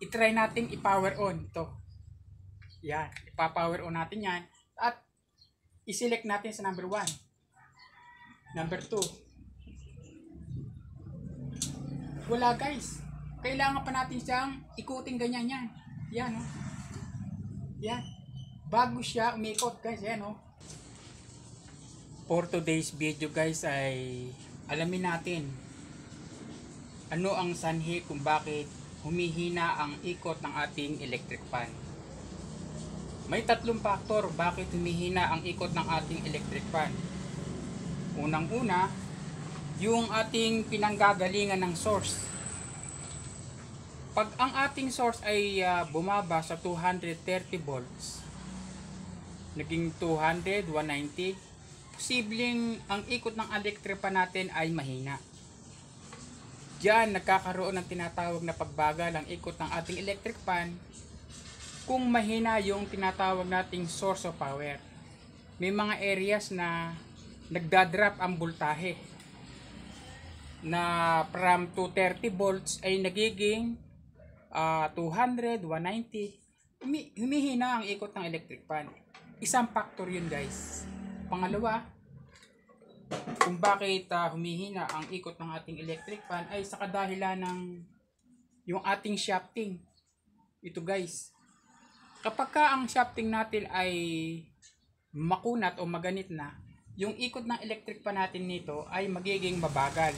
i-try natin i-power on to. Yan, ipa-power on natin yan at i-select natin sa number 1. Number 2. Wala guys. Kailangan pa natin siyang ikutin ganyan yan. Yan oh. Yan. Bago siya umikot guys, yan oh. For today's video guys ay alamin natin ano ang sanhi kung bakit humihina ang ikot ng ating electric fan. May 3 faktor bakit humihina ang ikot ng ating electric fan. Unang-una, yung ating pinanggagalingan ng source. Pag ang ating source ay bumaba sa 230 volts, naging 200, 190, posibleng ang ikot ng electric fan natin ay mahina. Diyan nagkakaroon ng tinatawag na pagbagal ang ikot ng ating electric fan kung mahina yung tinatawag nating source of power. May mga areas na nagdadrop ang voltahe na from 230 volts ay nagiging 200, 190. Humihina ang ikot ng electric fan. Isang factor yun guys. Pangalawa, kung bakit humihina ang ikot ng ating electric fan ay sa kadahilan ng yung ating shafting. Ito guys, kapag ang shafting natin ay makunat o maganit na, yung ikot ng electric fan natin nito ay magiging mabagal.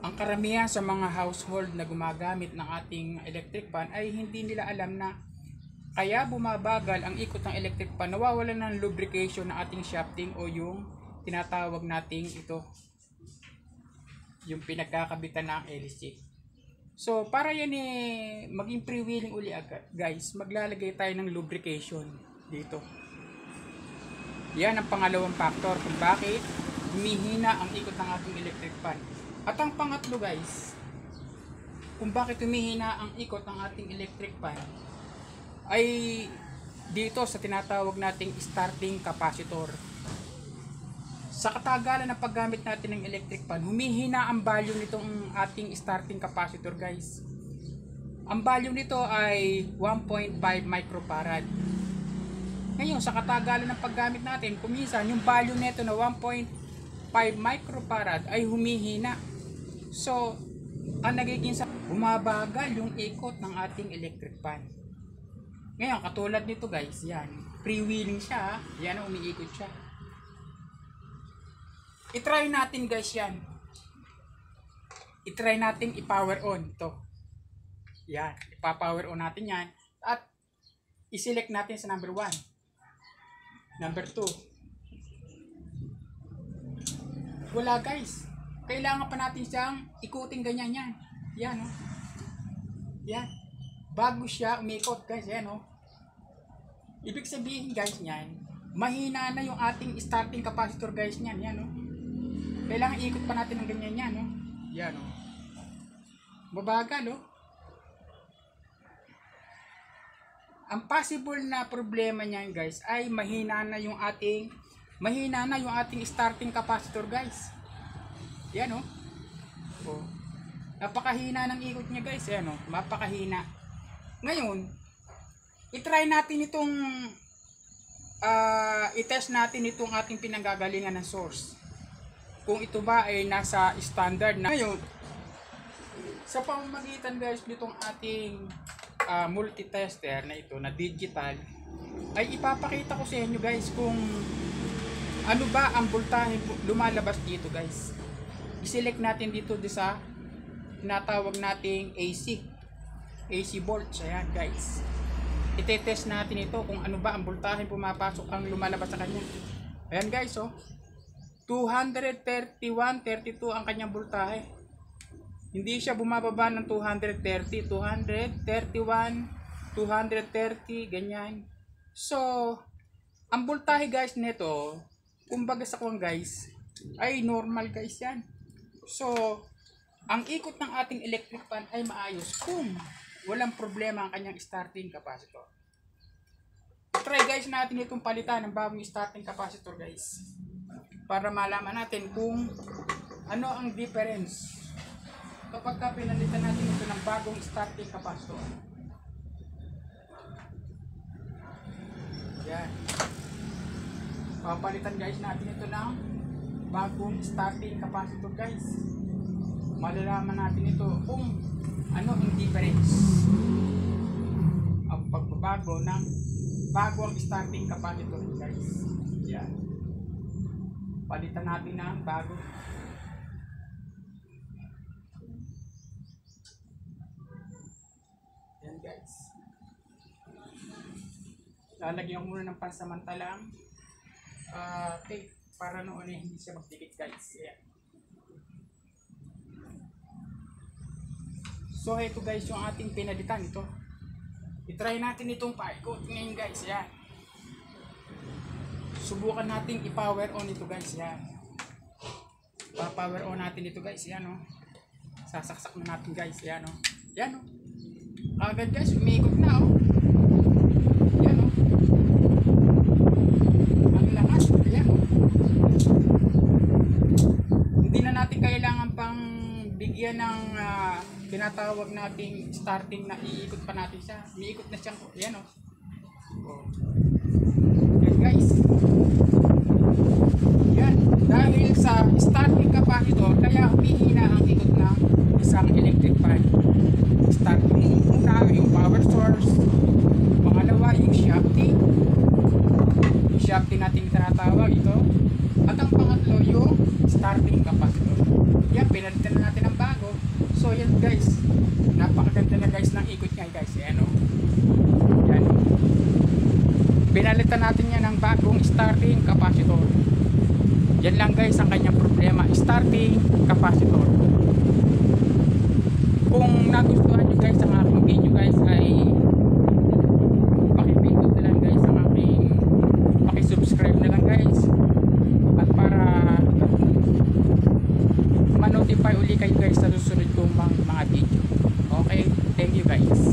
Ang karamihan sa mga household na gumagamit ng ating electric fan ay hindi nila alam na kaya bumabagal ang ikot ng electric fan, nawawalan ng lubrication ng ating shafting o yung tinatawag nating ito, yung pinagkakabitan ng LC. So para yan maging freewheeling uli agad guys, maglalagay tayo ng lubrication dito. Yan ang pangalawang factor kung bakit humihina ang ikot ng ating electric fan. At ang pangatlo guys, kung bakit humihina ang ikot ng ating electric fan ay dito sa tinatawag nating starting capacitor. Sa katagalan ng paggamit natin ng electric fan, humihina ang value nitong ating starting capacitor guys. Ang value nito ay 1.5 microfarad. Ngayon sa katagalan ng paggamit natin, kuminsan yung value nito na 1.5 microfarad ay humihina. So ang nagiging bumabagal yung ikot ng ating electric fan. Ngayon katulad nito guys, yan, freewheeling siya, yan ang umiikot siya. I-try natin guys yan. I-try natin i-power on to. Yan, ipa-power on natin yan at i-select natin sa number 1. Number 2. Wala guys. Kailangan pa natin siyang ikutin ganyan yan. Yan oh. Yan. Bago siya umikot guys, yan oh. Ibig sabihin guys niyan, mahina na yung ating starting capacitor guys niyan, yan oh. Kailangan ikot pa natin ng ganyan yan oh. Yan oh. Mabagal oh. Ang possible na problema niyan guys ay mahina na yung ating starting capacitor guys. Yan oh. Oh. Napakahina ng ikot niya guys, yan oh. Mapakahina. Ngayon, i-try natin itong i-test natin itong ating pinanggagalingan ng source. Kung ito ba ay nasa standard na. Ngayon, sa pamamagitan guys nitong ating multitester na ito na digital, ay ipapakita ko sa inyo guys kung ano ba ang voltahe lumalabas dito guys. I-select natin dito sa tinatawag nating AC volts. Ayan guys, itetest natin ito kung ano ba ang voltahe pumapasok ang lumalabas sa kanya. Ayan guys oh, 231, 32 ang kanyang voltahe. Hindi siya bumababa ng 230, 231, 230, ganyan. So, ang voltahe guys nito, kumbaga sa kuwang guys, ay normal guys yan. So, ang ikot ng ating electric fan ay maayos kung walang problema ang kanyang starting capacitor. Try guys natin itong palitan ng bagong starting capacitor guys, para malaman natin kung ano ang difference kapag pinalitan natin ito ng bagong starting capacitor. Yan. Papalitan guys natin ito ng bagong starting capacitor guys. Malalaman natin ito kung ano yung difference ang pagbabago ng bagong starting capacitor guys. Yan. Palitan natin ng bago. Yan guys. Lalagyan ko muna ng pansamantalang tape para noon eh hindi siya magdikit guys. Yan. So ito guys yung ating pinalitan ito. I-try natin itong paikot ngayon guys. Yan. Subukan natin i-power on ito guys. Yan. Pa-power on natin ito guys. Yan o. Sasaksak na natin guys. Yan o. Yan o. Agad guys. Umiikot na o. Yan o. Ang lakas. Yan o. Hindi na natin kailangan pang bigyan ng tinatawag nating starting na iikot pa natin siya. Umiikot na siya. Yan o. Yan guys. Yan. Dahil sa starting capacitor, kaya humihina ang ikot ng isang electric fan. Starting muna yung power source. Pangalawa yung shafting. Yung shafting natin tinatawag ito. At ang pangatlo yung starting capacitor. Yan, pinalitan na natin ang bago. So yan guys, napakaganda na guys ng ikot niya guys. Yan o. Yan. Pinalitan natin yan ng bagong starting capacitor. Yan lang guys ang kanyang problema, starting capacitor. Kung nagustuhan nyo guys ang aking video guys ay pakipindot na lang guys ang aking pakisubscribe na lang guys. At para ma-notify uli kayo guys sa susunod kong mga video. Okay, thank you guys.